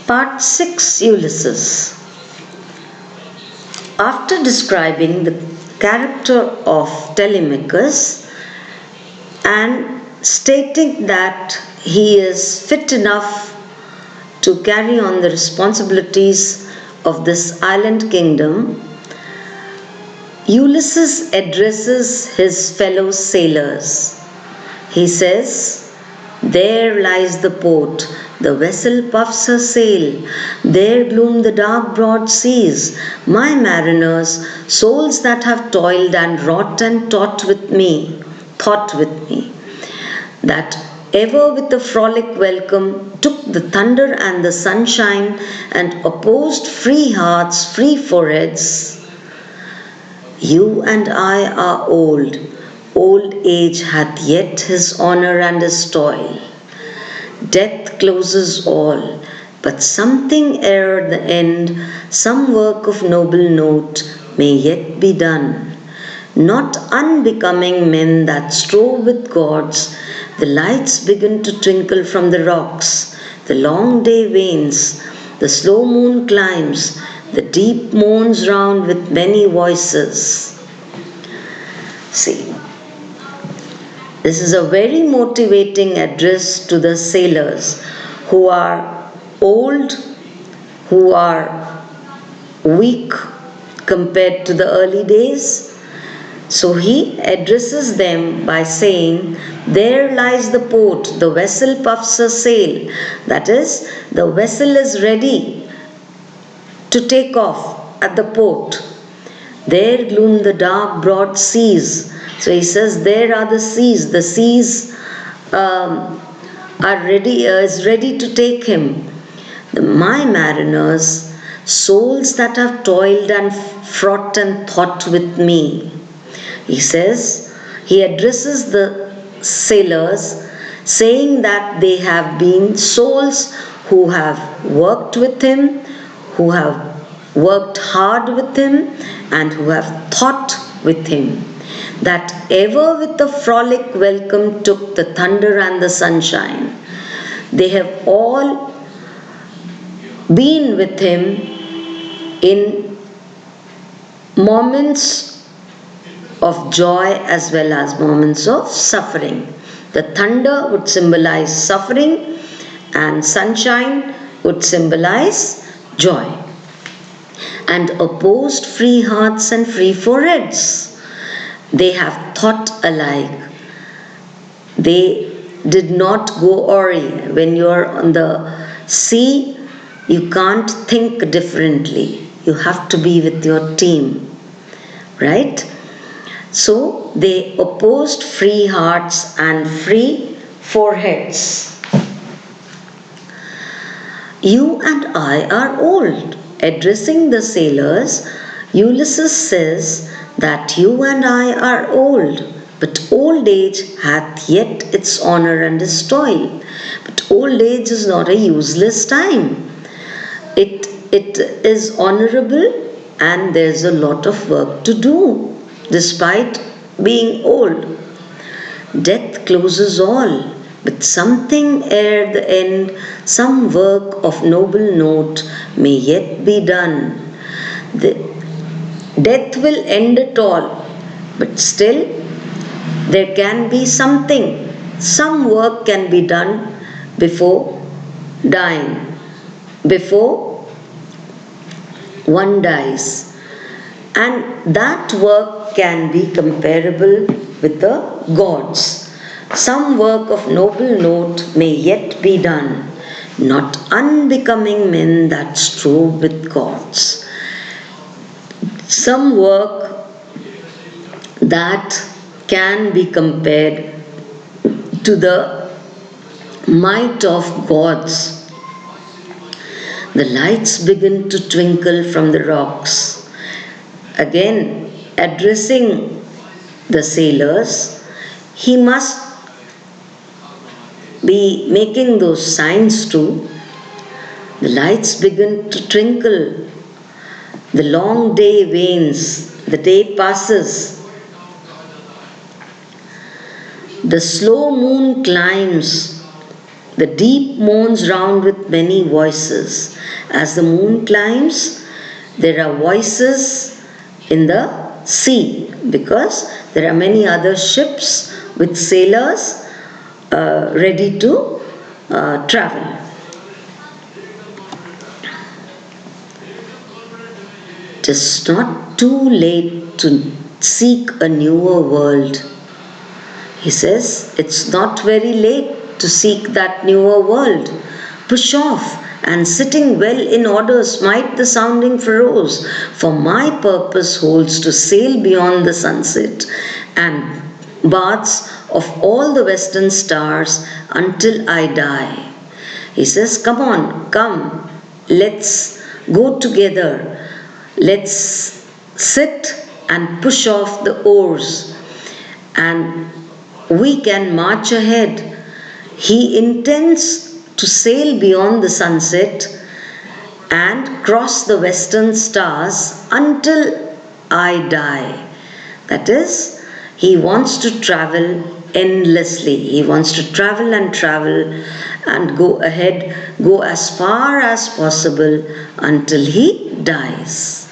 Part 6, Ulysses. After describing the character of Telemachus and stating that he is fit enough to carry on the responsibilities of this island kingdom, Ulysses addresses his fellow sailors. He says, "There lies the port, the vessel puffs her sail, there gloom the dark broad seas, my mariners, souls that have toiled and wrought and thought with me, that ever with a frolic welcome took the thunder and the sunshine and opposed free hearts, free foreheads. You and I are old, old age hath yet his honour and his toil. Death closes all, but something ere the end, some work of noble note may yet be done. Not unbecoming men that strove with gods, the lights begin to twinkle from the rocks, the long day wanes, the slow moon climbs, the deep moans round with many voices." See, this is a very motivating address to the sailors who are old, who are weak compared to the early days. So he addresses them by saying, "There lies the port, the vessel puffs her sail." That is, the vessel is ready to take off at the port. There gloom the dark broad seas. So he says, there are the seas. The seas is ready to take him. My mariners, souls that have toiled and fraught and thought with me. He says, he addresses the sailors saying that they have been souls who have worked with him, who have worked hard with him, and who have thought with him, that ever with a frolic welcome took the thunder and the sunshine. They have all been with him in moments of joy as well as moments of suffering. The thunder would symbolize suffering and sunshine would symbolize joy. And opposed free hearts and free foreheads. They have thought alike. They did not go awry. When you are on the sea, you can't think differently. You have to be with your team, right? So they opposed free hearts and free foreheads. You and I are old. Addressing the sailors, Ulysses says that you and I are old, but old age hath yet its honour and its toil. But old age is not a useless time. It is honourable and there's a lot of work to do, despite being old. Death closes all, but something ere the end, some work of noble note may yet be done. Death will end it all, but still there can be something, some work can be done before dying, before one dies. And that work can be comparable with the gods. Some work of noble note may yet be done, not unbecoming men that strove with gods. Some work that can be compared to the might of gods. The lights begin to twinkle from the rocks. Again, addressing the sailors, he must be making those signs too. The lights begin to twinkle. The long day wanes. The day passes. The slow moon climbs. The deep moans round with many voices. As the moon climbs, there are voices in the sea because there are many other ships with sailors ready to travel. It is not too late to seek a newer world. He says, it's not very late to seek that newer world. Push off and sitting well in order smite the sounding furrows, for my purpose holds to sail beyond the sunset and baths of all the western stars until I die. He says, come on, come, let's go together. Let's sit and push off the oars and we can march ahead. He intends to sail beyond the sunset and cross the western stars until I die. That is, he wants to travel endlessly. He wants to travel and go ahead, go as far as possible until he dies.